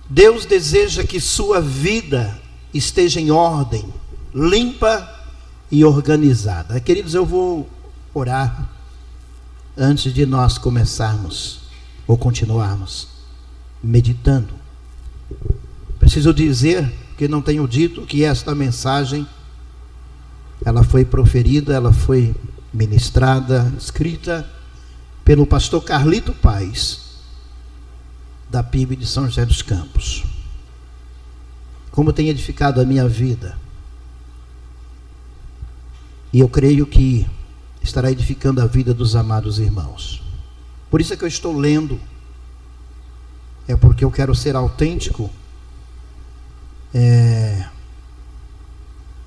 Deus deseja que sua vida esteja em ordem, limpa e organizada. Queridos, eu vou orar antes de nós começarmos ou continuarmos meditando. Preciso dizer, que não tenho dito, que esta mensagem ela foi proferida, ela foi ministrada, escrita pelo pastor Carlito Paes, da PIB de São José dos Campos. Como tem edificado a minha vida, e eu creio que estará edificando a vida dos amados irmãos. Por isso é que eu estou lendo, é porque eu quero ser autêntico,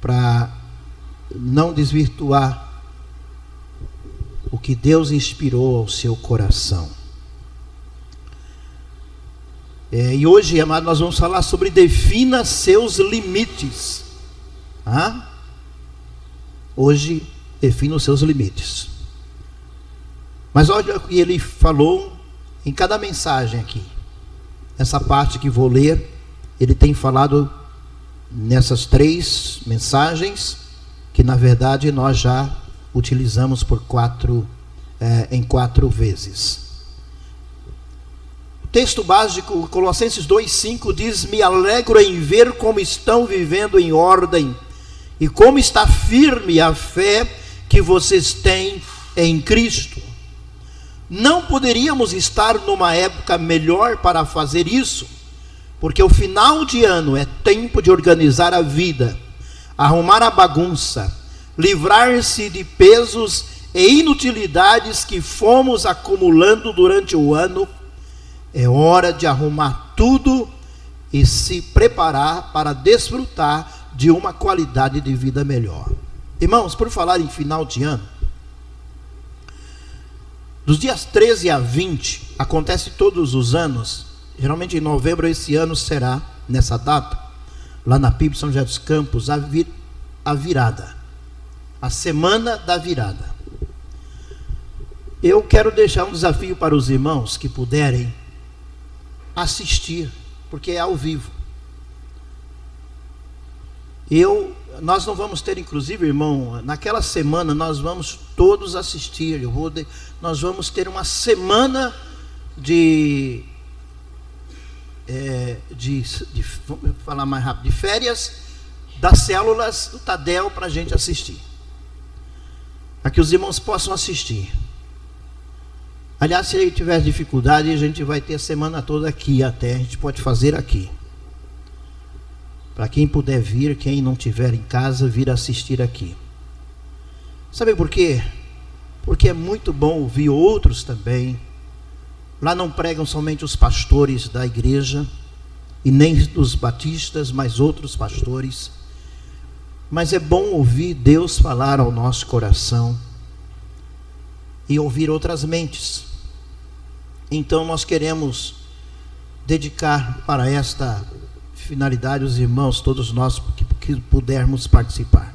para não desvirtuar o que Deus inspirou ao seu coração. E hoje, amado, nós vamos falar sobre defina seus limites. Hoje, defina os seus limites. Mas olha o que ele falou em cada mensagem aqui. Essa parte que vou ler, ele tem falado nessas 3 mensagens, que na verdade nós já utilizamos em 4 vezes. O texto básico, Colossenses 2:5, diz: me alegro em ver como estão vivendo em ordem e como está firme a fé que vocês têm em Cristo. Não poderíamos estar numa época melhor para fazer isso, porque o final de ano é tempo de organizar a vida, arrumar a bagunça, livrar-se de pesos e inutilidades que fomos acumulando durante o ano. É hora de arrumar tudo e se preparar para desfrutar de uma qualidade de vida melhor. Irmãos, por falar em final de ano, dos dias 13 a 20, acontece todos os anos, geralmente em novembro. Esse ano será, nessa data, lá na PIB São José dos Campos, a virada, a semana da virada. Eu quero deixar um desafio para os irmãos que puderem assistir, porque é ao vivo. Nós não vamos ter, inclusive, irmão, naquela semana nós vamos todos assistir. Nós vamos ter uma semana vamos falar mais rápido, de férias das células do Tadel, para a gente assistir, para que os irmãos possam assistir. Aliás, se ele tiver dificuldade, a gente vai ter a semana toda aqui, até a gente pode fazer aqui. Para quem puder vir, quem não estiver em casa, vir assistir aqui. Sabe por quê? Porque é muito bom ouvir outros também. Lá não pregam somente os pastores da igreja, e nem dos batistas, mas outros pastores. Mas é bom ouvir Deus falar ao nosso coração e ouvir outras mentes. Então nós queremos dedicar para esta finalidade os irmãos, todos nós que pudermos participar.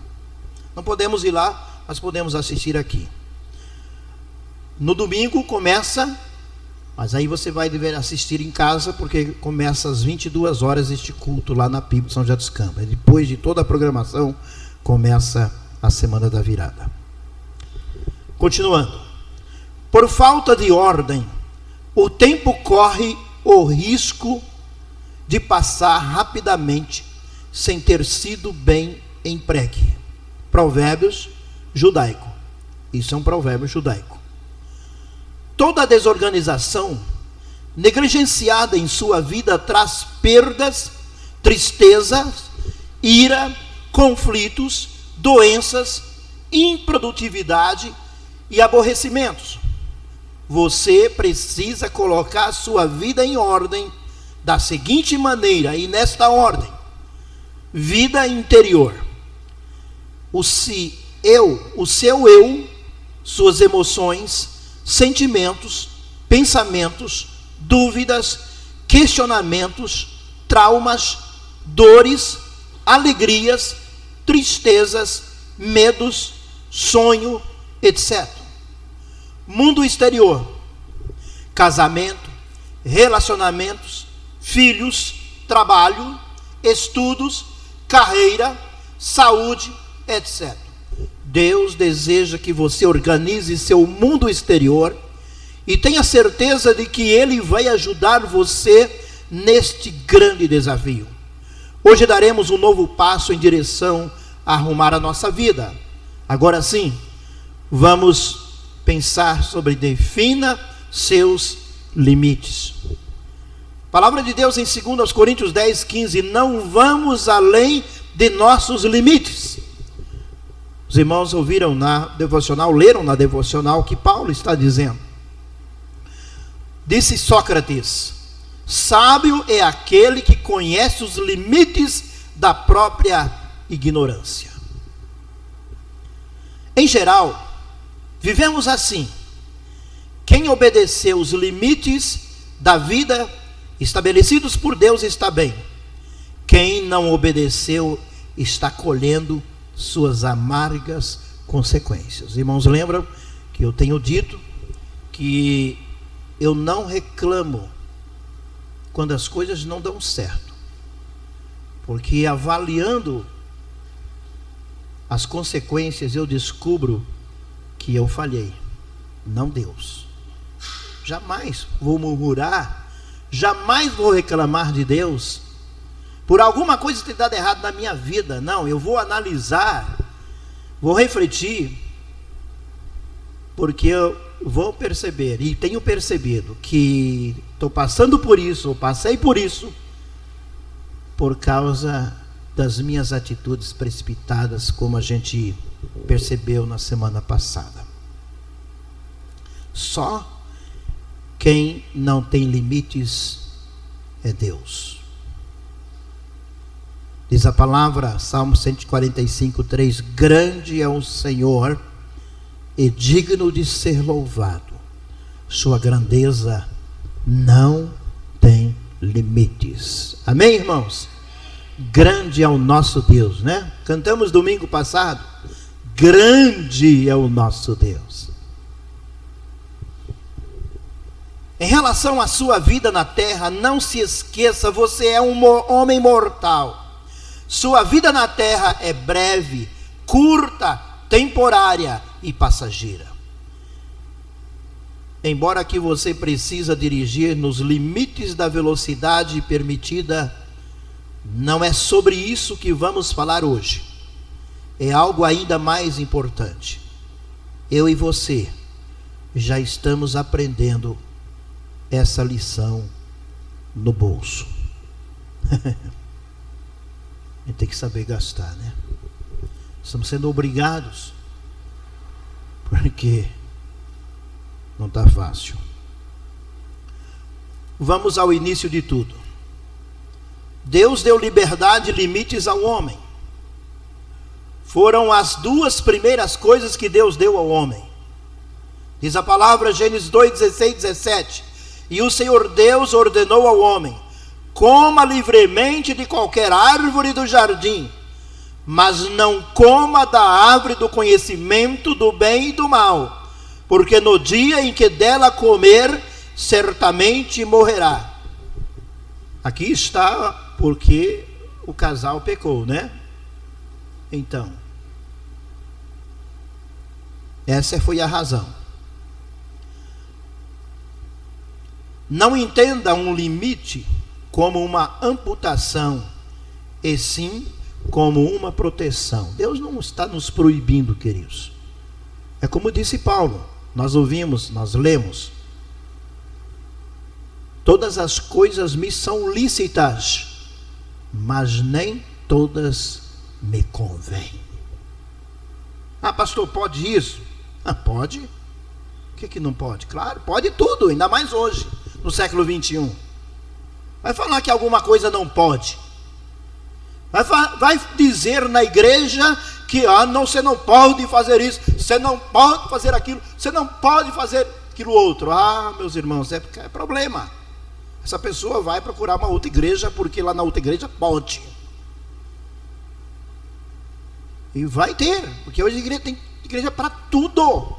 Não podemos ir lá, mas podemos assistir aqui. No domingo começa, mas aí você vai dever assistir em casa, porque começa às 22 horas este culto lá na PIB de São José dos Campos. Depois de toda a programação, começa a semana da virada. Continuando. Por falta de ordem, o tempo corre o risco de passar rapidamente sem ter sido bem empregue. Provérbios judaico. Isso é um provérbio judaico. Toda desorganização negligenciada em sua vida traz perdas, tristezas, ira, conflitos, doenças, improdutividade e aborrecimentos. Você precisa colocar a sua vida em ordem da seguinte maneira, e nesta ordem: vida interior, o seu eu, suas emoções, sentimentos, pensamentos, dúvidas, questionamentos, traumas, dores, alegrias, tristezas, medos, sonho, etc. Mundo exterior: casamento, relacionamentos, filhos, trabalho, estudos, carreira, saúde, etc. Deus deseja que você organize seu mundo exterior e tenha certeza de que Ele vai ajudar você neste grande desafio. Hoje daremos um novo passo em direção a arrumar a nossa vida. Agora sim, vamos pensar sobre defina seus limites. A palavra de Deus em 2 Coríntios 10, 15, não vamos além de nossos limites. Os irmãos ouviram na devocional, leram na devocional que Paulo está dizendo. Disse Sócrates: sábio é aquele que conhece os limites da própria ignorância. Em geral, vivemos assim. Quem obedeceu os limites da vida estabelecidos por Deus está bem. Quem não obedeceu está colhendo suas amargas consequências. Irmãos, lembram que eu tenho dito que eu não reclamo quando as coisas não dão certo, porque avaliando as consequências eu descubro que eu falhei, não Deus. Jamais vou murmurar, jamais vou reclamar de Deus por alguma coisa ter dado errado na minha vida. Não, eu vou analisar, vou refletir, porque eu vou perceber, e tenho percebido, que estou passando por isso, ou passei por isso, por causa das minhas atitudes precipitadas, como a gente percebeu na semana passada. Só quem não tem limites é Deus. Diz a palavra, Salmo 145, 3, grande é o Senhor e digno de ser louvado. Sua grandeza não tem limites. Amém, irmãos? Grande é o nosso Deus, né? Cantamos domingo passado, grande é o nosso Deus. Em relação à sua vida na terra, não se esqueça, você é um homem mortal. Sua vida na terra é breve, curta, temporária e passageira. Embora que você precisa dirigir nos limites da velocidade permitida, não é sobre isso que vamos falar hoje. É algo ainda mais importante. Eu e você já estamos aprendendo essa lição no bolso. A gente tem que saber gastar, né? Estamos sendo obrigados, porque não está fácil. Vamos ao início de tudo. Deus deu liberdade e limites ao homem. Foram as duas primeiras coisas que Deus deu ao homem. Diz a palavra, Gênesis 2, 16, 17. E o Senhor Deus ordenou ao homem: coma livremente de qualquer árvore do jardim, mas não coma da árvore do conhecimento do bem e do mal, porque no dia em que dela comer, certamente morrerá. Aqui está porque o casal pecou, né? Então, essa foi a razão. Não entenda um limite como uma amputação, e sim como uma proteção. Deus não está nos proibindo, queridos. É como disse Paulo, nós ouvimos, nós lemos: todas as coisas me são lícitas, mas nem todas me convêm. Ah, pastor, pode isso? Ah, pode. O que não pode? Claro, pode tudo, ainda mais hoje, no século 21. Vai falar que alguma coisa não pode. Vai dizer na igreja que não, você não pode fazer isso, você não pode fazer aquilo, você não pode fazer aquilo outro. Meus irmãos, é problema. Essa pessoa vai procurar uma outra igreja, porque lá na outra igreja pode. E vai ter, porque hoje a igreja tem igreja para tudo.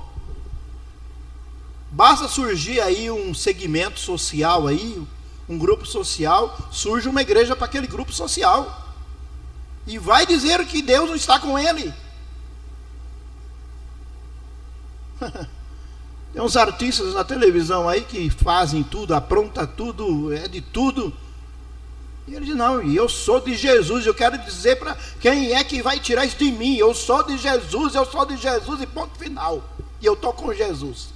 Basta surgir aí um segmento social aí, um grupo social, surge uma igreja para aquele grupo social. E vai dizer que Deus não está com ele. Tem uns artistas na televisão aí que fazem tudo, apronta tudo, é de tudo. E ele diz, não, e eu sou de Jesus, eu quero dizer para quem é que vai tirar isso de mim. Eu sou de Jesus e ponto final. E eu estou com Jesus.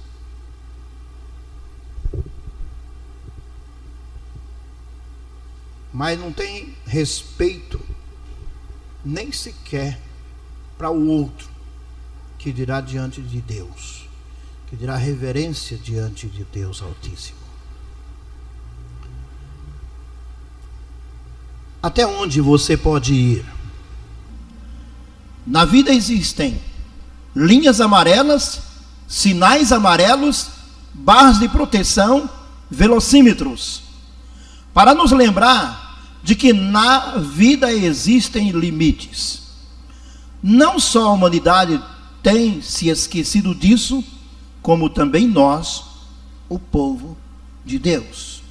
Mas não tem respeito, nem sequer para o outro, que dirá diante de Deus, que dirá reverência diante de Deus Altíssimo. Até onde você pode ir? Na vida existem linhas amarelas, sinais amarelos, barras de proteção, velocímetros, para nos lembrar de que na vida existem limites. Não só a humanidade tem se esquecido disso, como também nós, o povo de Deus.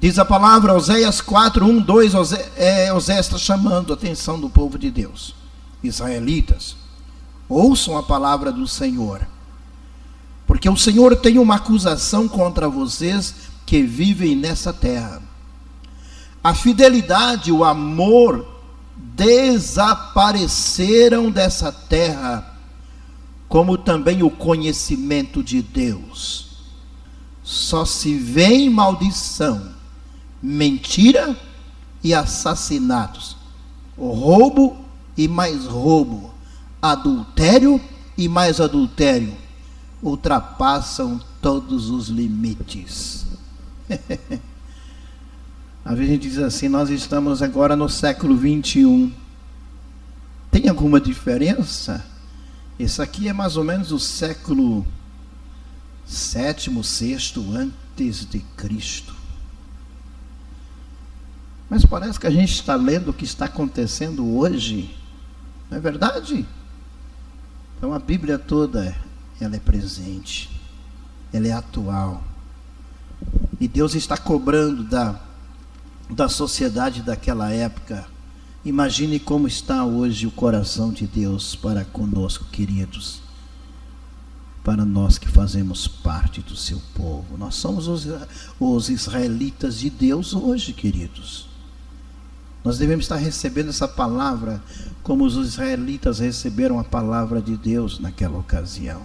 Diz a palavra, Oséias 4, 1, 2, Oséias está chamando a atenção do povo de Deus. Israelitas, ouçam a palavra do Senhor, porque o Senhor tem uma acusação contra vocês que vivem nessa terra. A fidelidade e o amor desapareceram dessa terra, como também o conhecimento de Deus. Só se vê maldição, mentira e assassinatos, roubo e mais roubo, adultério e mais adultério, ultrapassam todos os limites. Às vezes a gente diz assim, nós estamos agora no século 21. Tem alguma diferença? Esse aqui é mais ou menos o século 7º, 6º antes de Cristo. Mas parece que a gente está lendo o que está acontecendo hoje. Não é verdade? Então a Bíblia toda, ela é presente. Ela é atual. E Deus está cobrando da sociedade daquela época. Imagine como está hoje o coração de Deus para conosco, queridos. Para nós que fazemos parte do seu povo. Nós somos os israelitas de Deus hoje, queridos. Nós devemos estar recebendo essa palavra como os israelitas receberam a palavra de Deus naquela ocasião.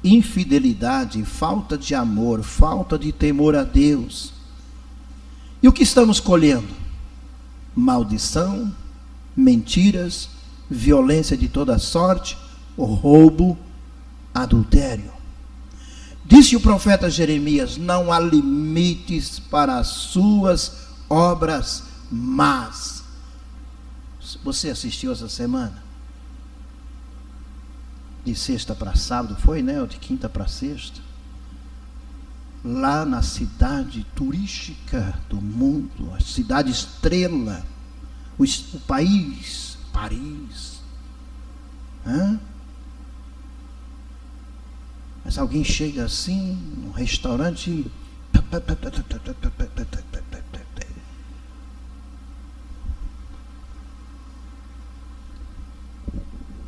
Infidelidade, falta de amor, falta de temor a Deus. E o que estamos colhendo? Maldição, mentiras, violência de toda sorte, roubo, adultério. Disse o profeta Jeremias, não há limites para as suas obras más. Você assistiu essa semana? De sexta para sábado, foi, né? Ou de quinta para sexta? Lá na cidade turística do mundo, a cidade estrela, o país, Paris. Mas alguém chega assim, num restaurante e...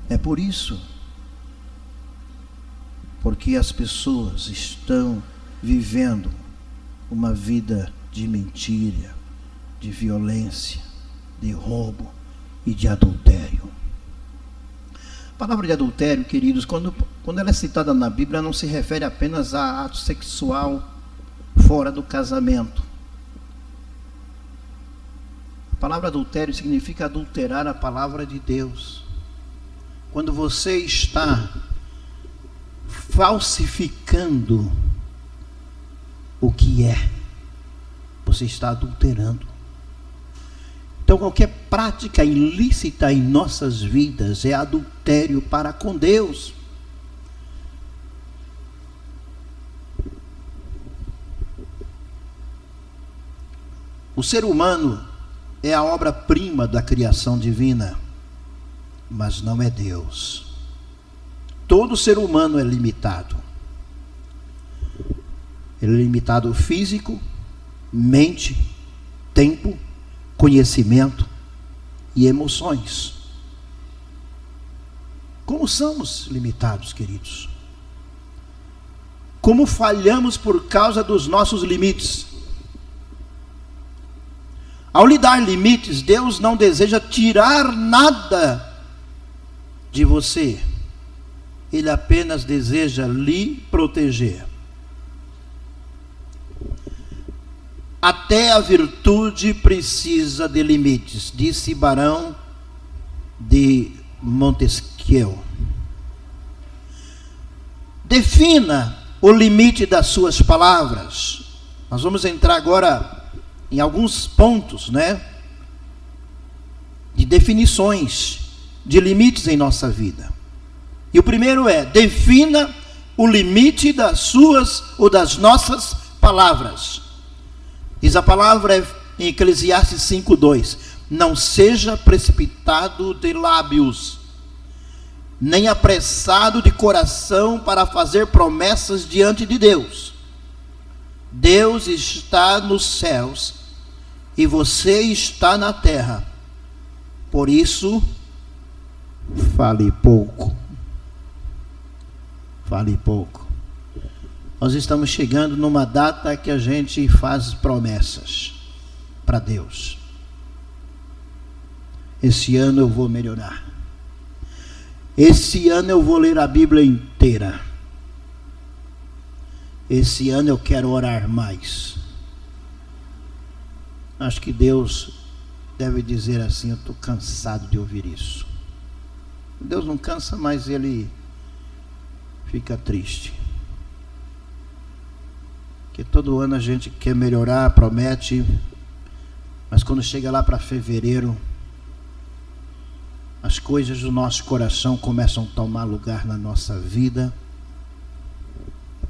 É por isso, porque as pessoas estão vivendo uma vida de mentira, de violência, de roubo e de adultério. A palavra de adultério, queridos, quando ela é citada na Bíblia, não se refere apenas a ato sexual fora do casamento. A palavra adultério significa adulterar a palavra de Deus. Quando você está falsificando o que é, você está adulterando. Então qualquer prática ilícita em nossas vidas é adultério para com Deus. O ser humano é a obra-prima da criação divina, mas não é Deus. Todo ser humano é limitado. Ele é limitado físico, mente, tempo, conhecimento e emoções. Como somos limitados, queridos? Como falhamos por causa dos nossos limites? Ao lhe dar limites, Deus não deseja tirar nada de você. Ele apenas deseja lhe proteger. Até a virtude precisa de limites, disse Barão de Montesquieu. Defina o limite das suas palavras. Nós vamos entrar agora em alguns pontos, de definições de limites em nossa vida. E o primeiro é: defina o limite das suas ou das nossas palavras. Diz a palavra em Eclesiastes 5:2: não seja precipitado de lábios, nem apressado de coração para fazer promessas diante de Deus. Deus está nos céus e você está na terra. Por isso, fale pouco. Fale pouco. Nós estamos chegando numa data que a gente faz promessas para Deus. Esse ano eu vou melhorar. Esse ano eu vou ler a Bíblia inteira. Esse ano eu quero orar mais. Acho que Deus deve dizer assim: eu estou cansado de ouvir isso. Deus não cansa, mas Ele fica triste. Porque todo ano a gente quer melhorar, promete, mas quando chega lá para fevereiro, as coisas do nosso coração começam a tomar lugar na nossa vida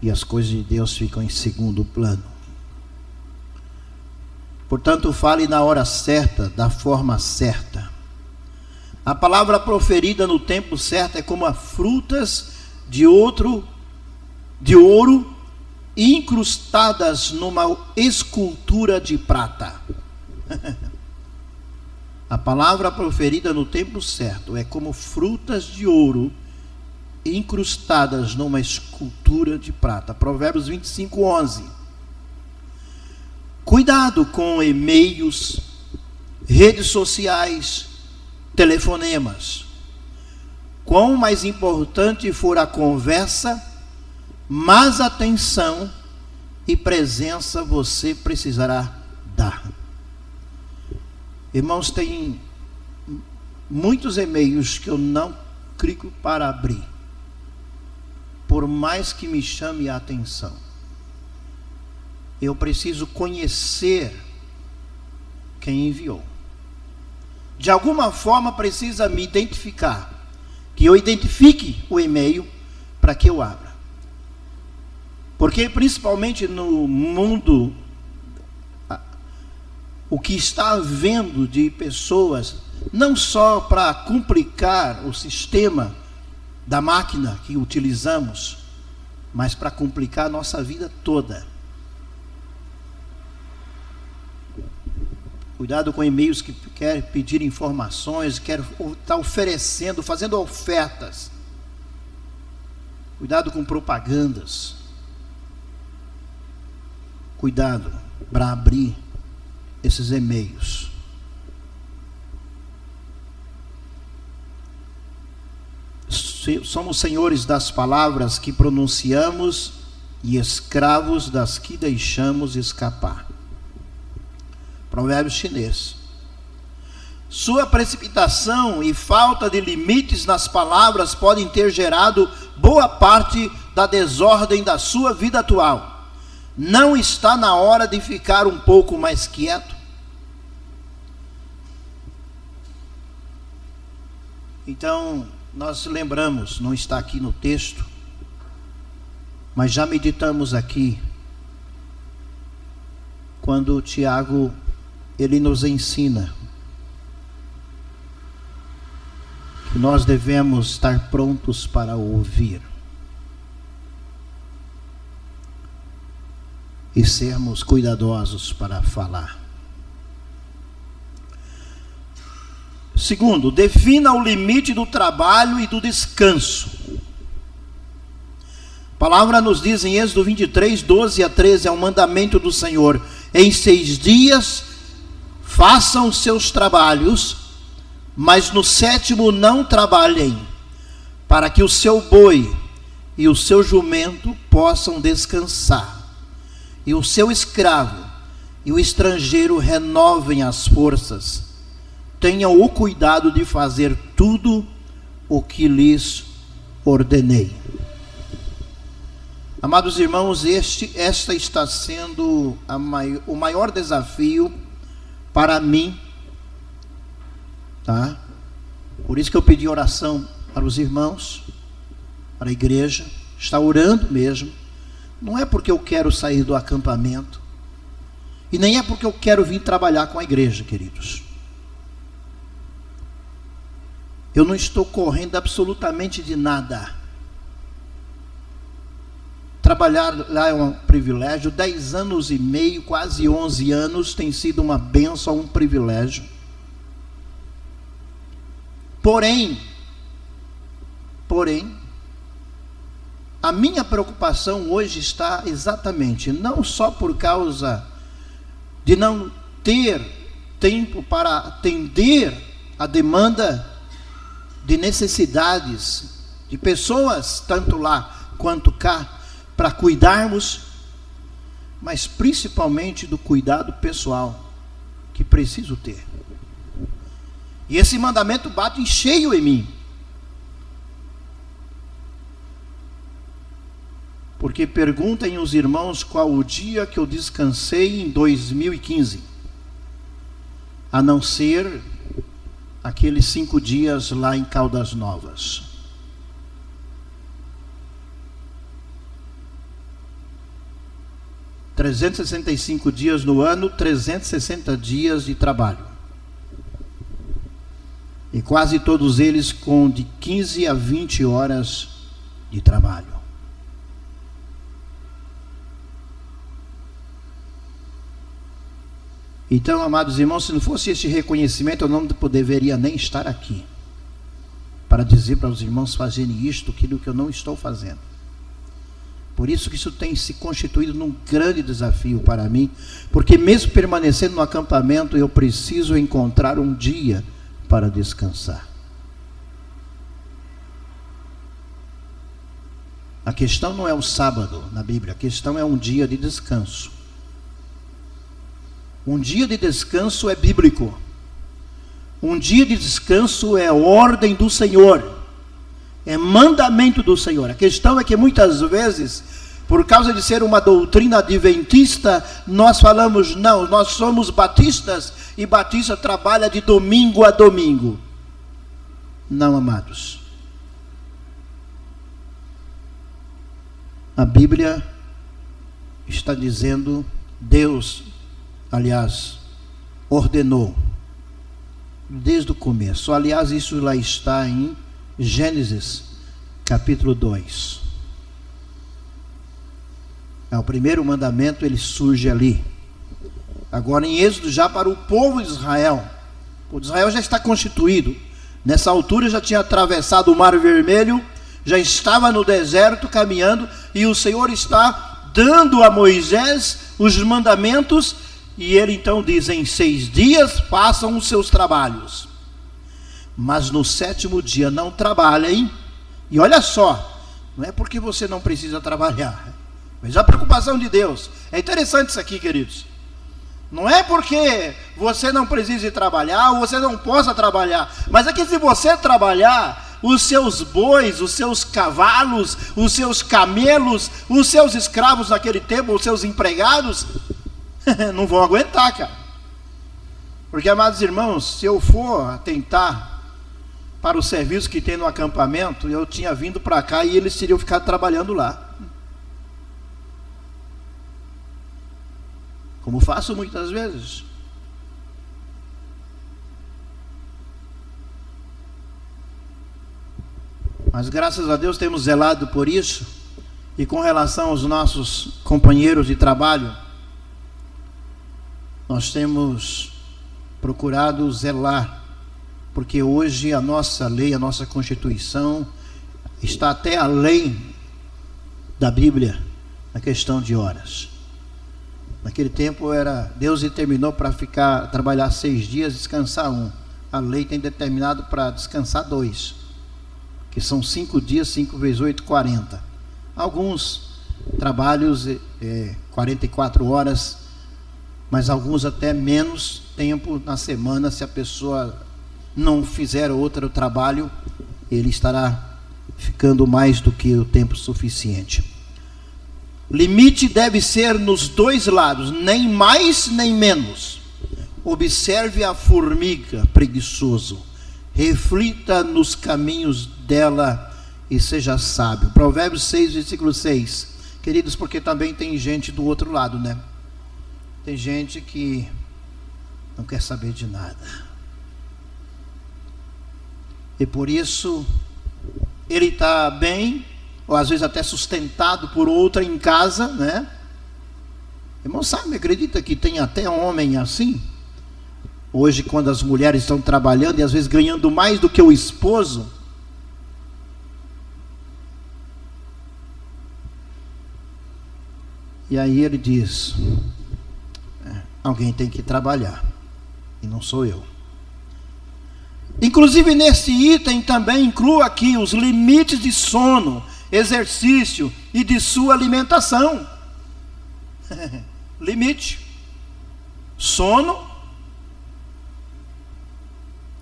e as coisas de Deus ficam em segundo plano. Portanto, fale na hora certa, da forma certa. A palavra proferida no tempo certo é como as frutas de ouro incrustadas numa escultura de prata. A palavra proferida no tempo certo é como frutas de ouro incrustadas numa escultura de prata. Provérbios 25:11. Cuidado com e-mails, redes sociais, telefonemas. Quão mais importante for a conversa, mais atenção e presença você precisará dar. Irmãos, tem muitos e-mails que eu não clico para abrir, por mais que me chame a atenção. Eu preciso conhecer quem enviou. De alguma forma precisa me identificar, que eu identifique o e-mail para que eu abra. Porque principalmente no mundo, o que está havendo de pessoas, não só para complicar o sistema da máquina que utilizamos, mas para complicar a nossa vida toda. Cuidado com e-mails que querem pedir informações, querem estar oferecendo, fazendo ofertas. Cuidado com propagandas. Cuidado para abrir esses e-mails. Somos senhores das palavras que pronunciamos e escravos das que deixamos escapar. Provérbio chinês. Sua precipitação e falta de limites nas palavras podem ter gerado boa parte da desordem da sua vida atual. Não está na hora de ficar um pouco mais quieto? Então, nós lembramos, não está aqui no texto, mas já meditamos aqui, quando Tiago, ele nos ensina que nós devemos estar prontos para ouvir. e sermos cuidadosos para falar. Segundo, defina o limite do trabalho e do descanso. A palavra nos diz em Êxodo 23, 12 a 13, é um mandamento do Senhor: em 6 dias façam seus trabalhos, mas no 7º não trabalhem, para que o seu boi e o seu jumento possam descansar, e o seu escravo e o estrangeiro renovem as forças. Tenham o cuidado de fazer tudo o que lhes ordenei. Amados irmãos, esta está sendo o maior desafio para mim, tá? Por isso que eu pedi oração para os irmãos, para a igreja. Está orando mesmo. Não é porque eu quero sair do acampamento, e nem é porque eu quero vir trabalhar com a igreja, queridos. Eu não estou correndo absolutamente de nada. Trabalhar lá é um privilégio. 10 anos e meio, quase 11 anos, tem sido uma bênção, um privilégio. Porém, a minha preocupação hoje está exatamente, não só por causa de não ter tempo para atender a demanda de necessidades de pessoas, tanto lá quanto cá, para cuidarmos, mas principalmente do cuidado pessoal que preciso ter. E esse mandamento bate em cheio em mim, porque perguntem os irmãos qual o dia que eu descansei em 2015, a não ser aqueles 5 dias lá em Caldas Novas. – 365 dias no ano, 360 dias de trabalho. E quase todos eles com de 15 a 20 horas de trabalho. Então, amados irmãos, se não fosse esse reconhecimento, eu não deveria nem estar aqui para dizer para os irmãos fazerem isto, aquilo que eu não estou fazendo. Por isso que isso tem se constituído num grande desafio para mim, porque mesmo permanecendo no acampamento, eu preciso encontrar um dia para descansar. A questão não é o sábado na Bíblia, a questão é um dia de descanso. Um dia de descanso é bíblico. Um dia de descanso é ordem do Senhor. É mandamento do Senhor. A questão é que muitas vezes, por causa de ser uma doutrina adventista, nós falamos, não, nós somos batistas, e batista trabalha de domingo a domingo. Não, amados. A Bíblia está dizendo, Deus, aliás, ordenou desde o começo. Aliás, isso lá está em Gênesis capítulo 2. É o primeiro mandamento, ele surge ali. Agora em Êxodo, já para o povo de Israel. O de Israel já está constituído. Nessa altura já tinha atravessado o Mar Vermelho, já estava no deserto caminhando, e o Senhor está dando a Moisés os mandamentos. E ele então diz, em 6 dias façam os seus trabalhos, mas no 7º dia não trabalhem. E olha só, não é porque você não precisa trabalhar, mas a preocupação de Deus. É interessante isso aqui, queridos. Não é porque você não precise trabalhar, ou você não possa trabalhar, mas é que se você trabalhar, os seus bois, os seus cavalos, os seus camelos, os seus escravos naquele tempo, os seus empregados, não vão aguentar, cara. Porque, amados irmãos, se eu for atentar para o serviço que tem no acampamento, eu tinha vindo para cá e eles teriam ficado trabalhando lá, como faço muitas vezes. Mas graças a Deus temos zelado por isso. E com relação aos nossos companheiros de trabalho, nós temos procurado zelar, porque hoje a nossa lei, a nossa Constituição está até além da Bíblia na questão de horas. Naquele tempo Deus determinou para trabalhar 6 dias, descansar 1. A lei tem determinado para descansar 2, que são 5 dias, 5 vezes 8, 40. Alguns trabalhos 44 horas, mas alguns até menos tempo na semana. Se a pessoa não fizer outro trabalho, ele estará ficando mais do que o tempo suficiente. Limite deve ser nos 2 lados, nem mais nem menos. Observe a formiga, preguiçoso, reflita nos caminhos dela e seja sábio. Provérbios 6, versículo 6. Queridos, porque também tem gente do outro lado, né? Tem gente que não quer saber de nada. E por isso, ele está bem, ou às vezes até sustentado por outra em casa, né? Irmão, sabe, acredita que tem até homem assim? Hoje, quando as mulheres estão trabalhando e às vezes ganhando mais do que o esposo, e aí ele diz: alguém tem que trabalhar, e não sou eu. Inclusive nesse item também inclui aqui os limites de sono, exercício e de sua alimentação. Limite: sono,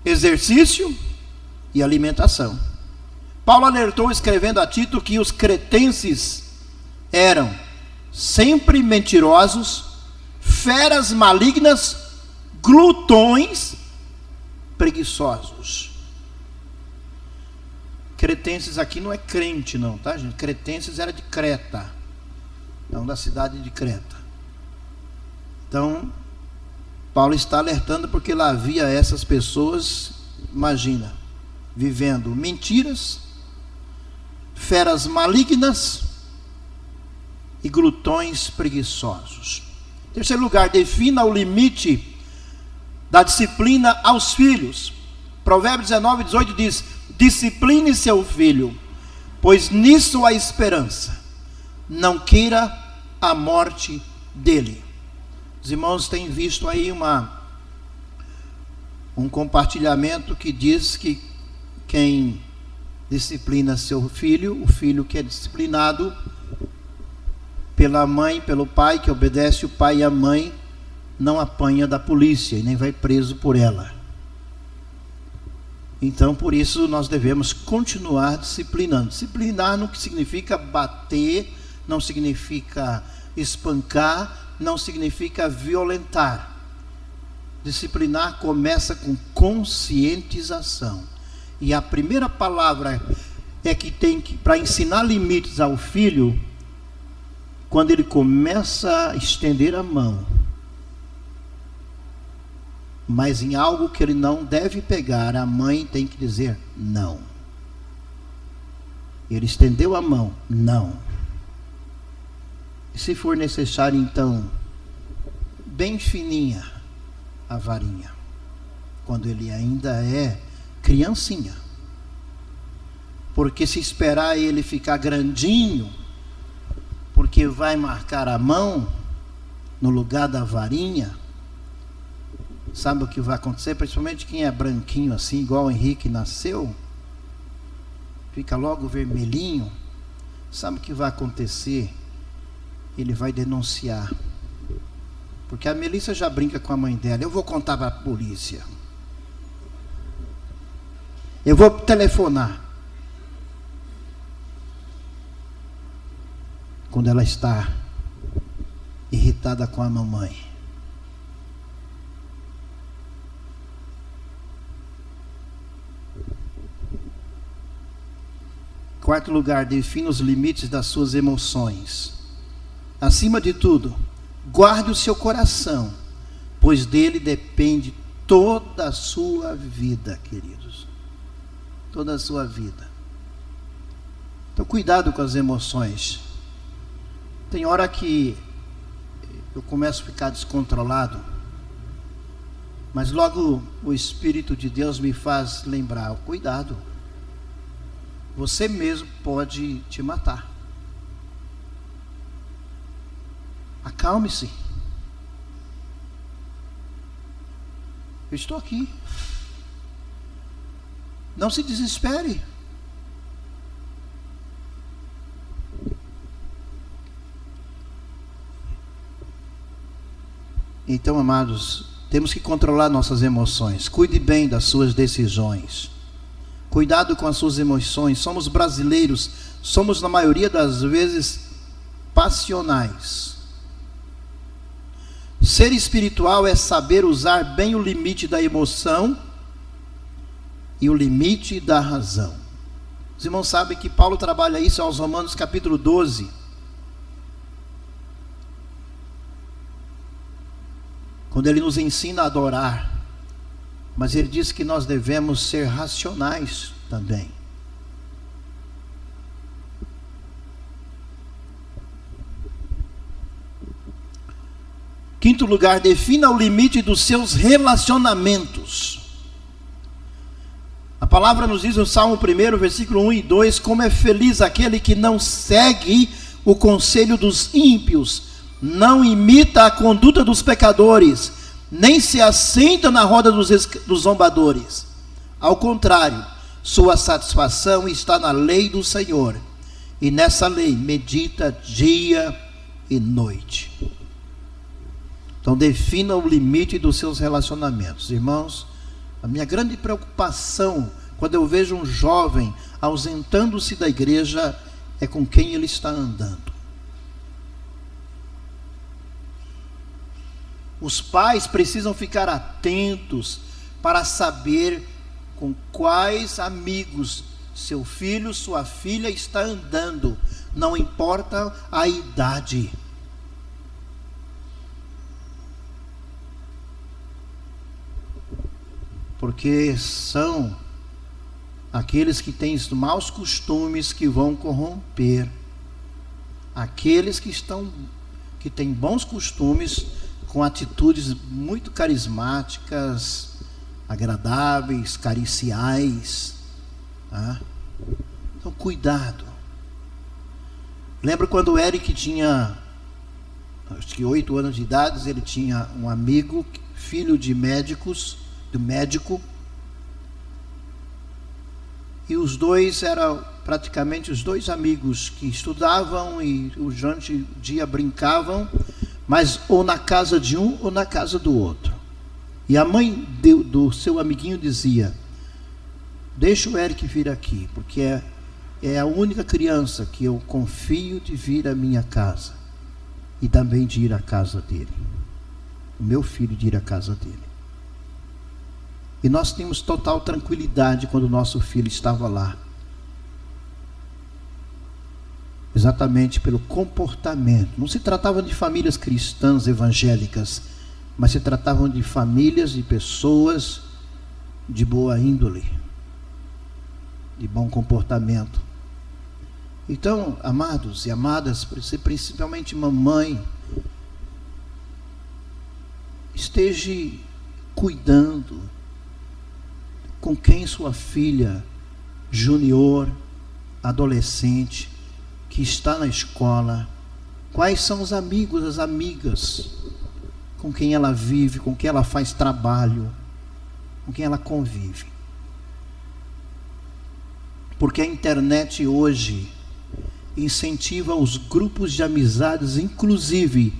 exercício e alimentação. Paulo alertou, escrevendo a Tito, que os cretenses eram sempre mentirosos, feras malignas, glutões, preguiçosos. Cretenses aqui não é crente não, tá, gente? Cretenses era de Creta, não, da cidade de Creta. Então Paulo está alertando, porque lá havia essas pessoas, imagina, vivendo mentiras, feras malignas e glutões preguiçosos. Em terceiro lugar, defina o limite da disciplina aos filhos. Provérbios 19, 18 diz: discipline seu filho, pois nisso há esperança, não queira a morte dele. Os irmãos têm visto aí um compartilhamento que diz que quem disciplina seu filho, o filho que é disciplinado pela mãe, pelo pai, que obedece o pai e a mãe, não apanha da polícia e nem vai preso por ela. Então, por isso, nós devemos continuar disciplinando. Disciplinar não significa bater, não significa espancar, não significa violentar. Disciplinar começa com conscientização. E a primeira palavra é que tem que, para ensinar limites ao filho, quando ele começa a estender a mão, mas em algo que ele não deve pegar, a mãe tem que dizer não. Ele estendeu a mão, não. E se for necessário, então, bem fininha a varinha, quando ele ainda é criancinha. Porque se esperar ele ficar grandinho, porque vai marcar a mão no lugar da varinha, sabe o que vai acontecer? Principalmente quem é branquinho assim, igual o Henrique nasceu, fica logo vermelhinho. Sabe o que vai acontecer? Ele vai denunciar, porque a Melissa já brinca com a mãe dela: eu vou contar para a polícia, eu vou telefonar. Quando ela está irritada com a mamãe. Quarto lugar, defina os limites das suas emoções. Acima de tudo, guarde o seu coração, pois dele depende toda a sua vida, queridos. Toda a sua vida. Então, cuidado com as emoções. Tem hora que eu começo a ficar descontrolado, Mas logo o Espírito de Deus me faz lembrar: cuidado, você mesmo pode te matar. Acalme-se. Eu estou aqui. Não se desespere. Então, amados, temos que controlar nossas emoções. Cuide bem das suas decisões. Cuidado com as suas emoções. Somos brasileiros, somos na maioria das vezes passionais. Ser espiritual é saber usar bem o limite da emoção e o limite da razão. Os irmãos sabem que Paulo trabalha isso aos Romanos capítulo 12. Quando ele nos ensina a adorar. Mas ele diz que nós devemos ser racionais também. Quinto lugar, defina o limite dos seus relacionamentos. A palavra nos diz no Salmo 1, versículo 1 e 2, como é feliz aquele que não segue o conselho dos ímpios, não imita a conduta dos pecadores, nem se assenta na roda dos zombadores. Ao contrário, sua satisfação está na lei do Senhor, e nessa lei medita dia e noite. Então defina o limite dos seus relacionamentos. Irmãos, a minha grande preocupação quando eu vejo um jovem ausentando-se da igreja é com quem ele está andando. Os pais precisam ficar atentos para saber com quais amigos seu filho, sua filha está andando, não importa a idade. Porque são aqueles que têm os maus costumes que vão corromper. Aqueles que têm bons costumes, com atitudes muito carismáticas, agradáveis, cariciais. Tá? Então, cuidado. Lembro quando o Eric tinha, acho que 8 anos de idade, ele tinha um amigo, filho de médicos, do médico, e os dois eram praticamente os dois amigos que estudavam e durante o dia brincavam, mas ou na casa de um ou na casa do outro. E a mãe do seu amiguinho dizia: deixa o Eric vir aqui, porque é a única criança que eu confio de vir à minha casa e também de ir à casa dele, o meu filho de ir à casa dele. E nós tínhamos total tranquilidade quando o nosso filho estava lá. Exatamente pelo comportamento. Não se tratava de famílias cristãs evangélicas, mas se tratavam de famílias e pessoas de boa índole, de bom comportamento. Então, amados e amadas, principalmente mamãe, esteja cuidando com quem sua filha junior, adolescente, que está na escola, quais são os amigos, as amigas com quem ela vive, com quem ela faz trabalho, com quem ela convive. Porque a internet hoje incentiva os grupos de amizades, inclusive,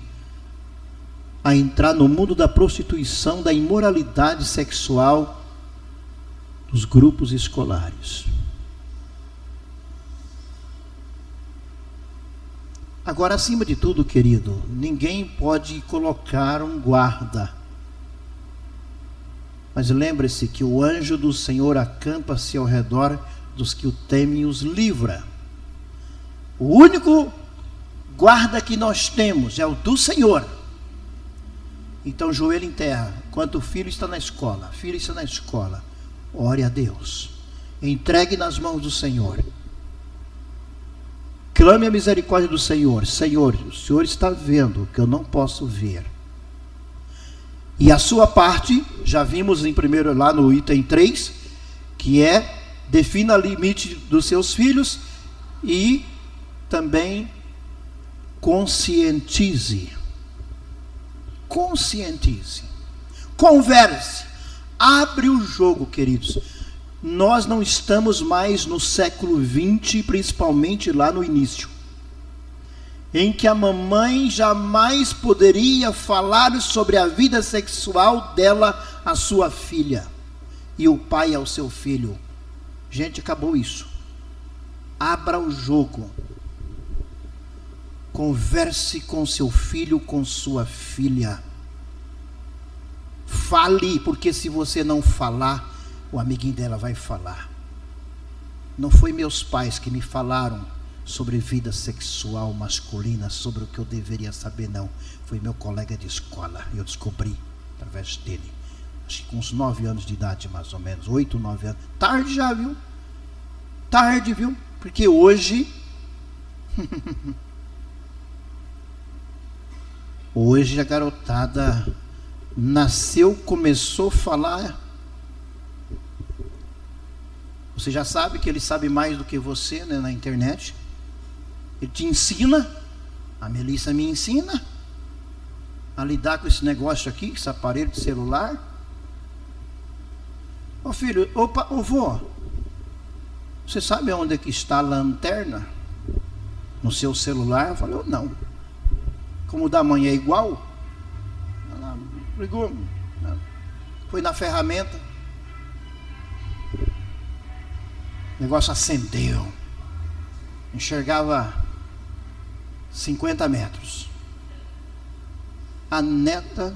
a entrar no mundo da prostituição, da imoralidade sexual dos grupos escolares. Agora, acima de tudo, querido, ninguém pode colocar um guarda. Mas lembre-se que o anjo do Senhor acampa-se ao redor dos que o temem e os livra. O único guarda que nós temos é o do Senhor. Então, joelho em terra, enquanto o filho está na escola, a filha está na escola, ore a Deus, entregue nas mãos do Senhor, clame a misericórdia do Senhor. Senhor, o Senhor está vendo que eu não posso ver, E a sua parte, já vimos em primeiro lá no item 3, que é defina o limite dos seus filhos e também conscientize. Conscientize. Converse. Abre o jogo, queridos. Nós não estamos mais no século XX, principalmente lá no início, em que a mamãe jamais poderia falar sobre a vida sexual dela à sua filha, e o pai ao seu filho. Gente, acabou isso. Abra o jogo. Converse com seu filho, com sua filha. Fale, porque se você não falar, o amiguinho dela vai falar. Não foi meus pais que me falaram sobre vida sexual masculina, sobre o que eu deveria saber, não. Foi meu colega de escola, eu descobri através dele. Acho que com uns 9 anos de idade, mais ou menos, 8, 9 anos. Tarde já, viu? Tarde, viu? Porque hoje... hoje a garotada nasceu, começou a falar. Você já sabe que ele sabe mais do que você, né, na internet. Ele te ensina. A Melissa me ensina a lidar com esse negócio aqui, esse aparelho de celular. Ô filho, opa, ô vô, você sabe onde é que está a lanterna? No seu celular? Eu falei, não. Como o da mãe é igual? Ela ligou, foi na ferramenta, o negócio acendeu, enxergava 50 metros. A neta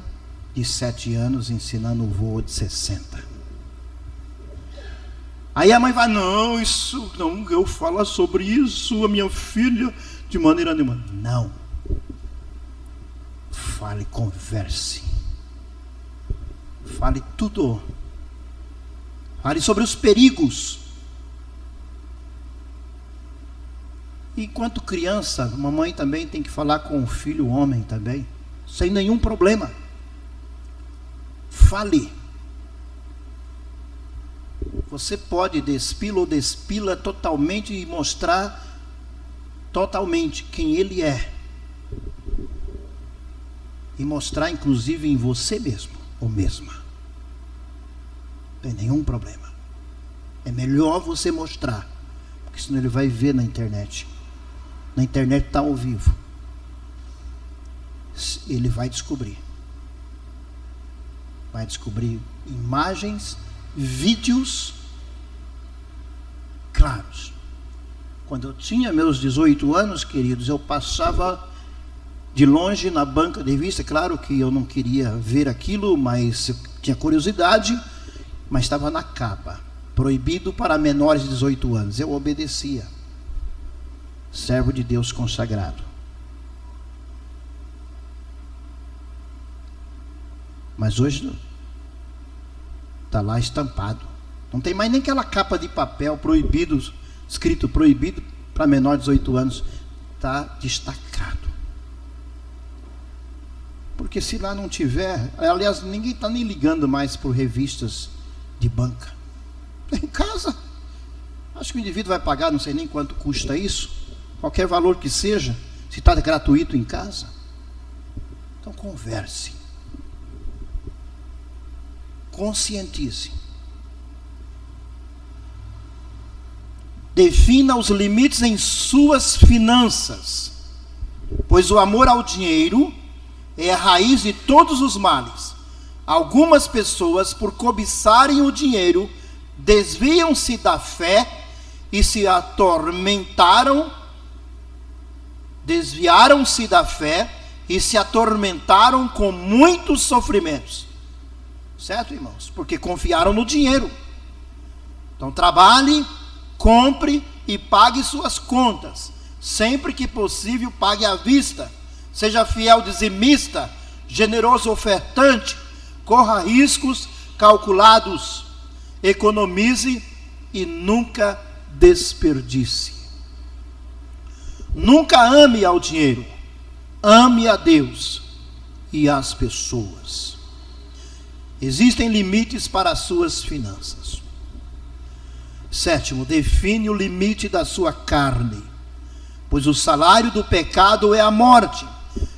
de 7 anos ensinando o vô de 60. Aí a mãe vai, não, isso, não, eu falo sobre isso, a minha filha, de maneira nenhuma. Não. Fale, converse. Fale tudo. Fale sobre os perigos. Enquanto criança, a mamãe também tem que falar com o filho homem também, sem nenhum problema. Fale. Você pode despila ou despila totalmente e mostrar totalmente quem ele é. E mostrar inclusive em você mesmo ou mesma. Não tem nenhum problema. É melhor você mostrar, porque senão ele vai ver na internet. Na internet está ao vivo. Ele vai descobrir. Vai descobrir imagens, vídeos claros. Quando eu tinha meus 18 anos, queridos, eu passava de longe na banca de revista. Claro que eu não queria ver aquilo, mas eu tinha curiosidade, mas estava na capa. Proibido para menores de 18 anos. Eu obedecia. Servo de Deus consagrado. Mas hoje está lá estampado. Não tem mais nem aquela capa de papel proibido, escrito proibido para menor de 18 anos. Está destacado. Porque se lá não tiver, aliás, ninguém está nem ligando mais por revistas de banca. Em casa. Acho que o indivíduo vai pagar, não sei nem quanto custa isso. Qualquer valor que seja, se está gratuito em casa. Então converse. Conscientize. Defina os limites em suas finanças, pois o amor ao dinheiro é a raiz de todos os males. Algumas pessoas, por cobiçarem o dinheiro, desviam-se da fé e se desviaram-se da fé e se atormentaram com muitos sofrimentos. Certo, irmãos? Porque confiaram no dinheiro. Então trabalhe, compre e pague suas contas. Sempre que possível, pague à vista. Seja fiel dizimista, generoso ofertante, corra riscos calculados, economize e nunca desperdice. Nunca ame ao dinheiro, ame a Deus e às pessoas. Existem limites para as suas finanças. 7, define o limite da sua carne, pois o salário do pecado é a morte,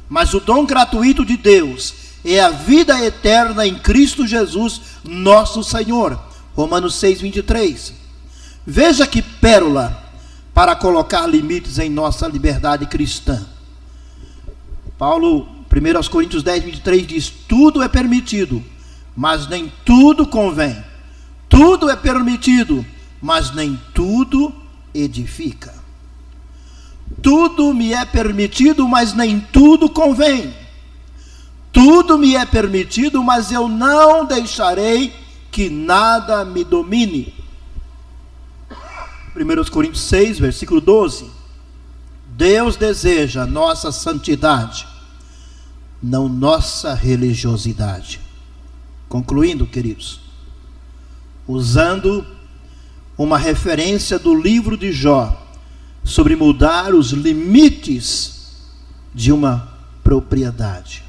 mas o dom gratuito de Deus é a vida eterna em Cristo Jesus, nosso Senhor. Romanos 6:23. Veja que pérola para colocar limites em nossa liberdade cristã. Paulo, 1 Coríntios 10:23 diz: tudo é permitido, mas nem tudo convém. Tudo é permitido, mas nem tudo edifica. Tudo me é permitido, mas nem tudo convém. Tudo me é permitido, mas eu não deixarei que nada me domine. 1 Coríntios 6, versículo 12. Deus deseja nossa santidade, não nossa religiosidade. Concluindo, queridos, usando uma referência do livro de Jó, sobre mudar os limites de uma propriedade.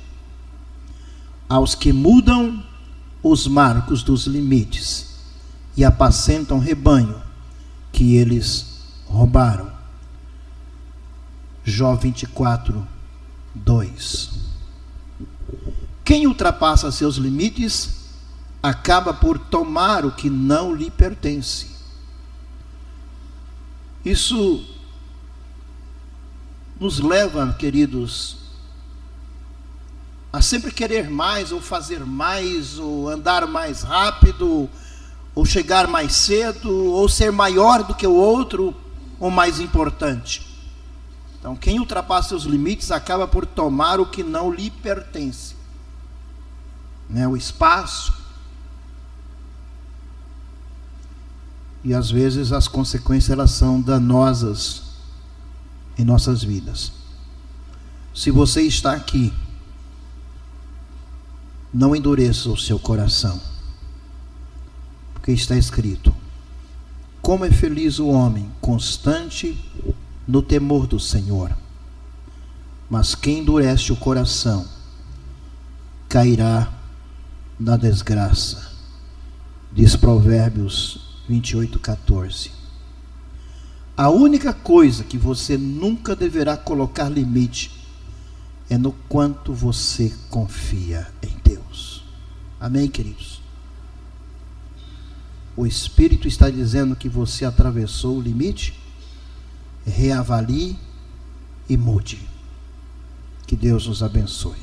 Aos que mudam os marcos dos limites e apacentam rebanho que eles roubaram. Jó 24:2. Quem ultrapassa seus limites acaba por tomar o que não lhe pertence. Isso nos leva, queridos, a sempre querer mais, ou fazer mais, ou andar mais rápido, ou chegar mais cedo, ou ser maior do que o outro, ou mais importante. Então, quem ultrapassa seus limites acaba por tomar o que não lhe pertence, o espaço. E às vezes as consequências elas são danosas em nossas vidas. Se você está aqui, não endureça o seu coração, porque está escrito: como é feliz o homem constante no temor do Senhor, mas quem endurece o coração cairá na desgraça. Diz Provérbios 28:14. A única coisa que você nunca deverá colocar limite é no quanto você confia em Deus. Amém, queridos? O Espírito está dizendo que você atravessou o limite. Reavalie e mude. Que Deus nos abençoe.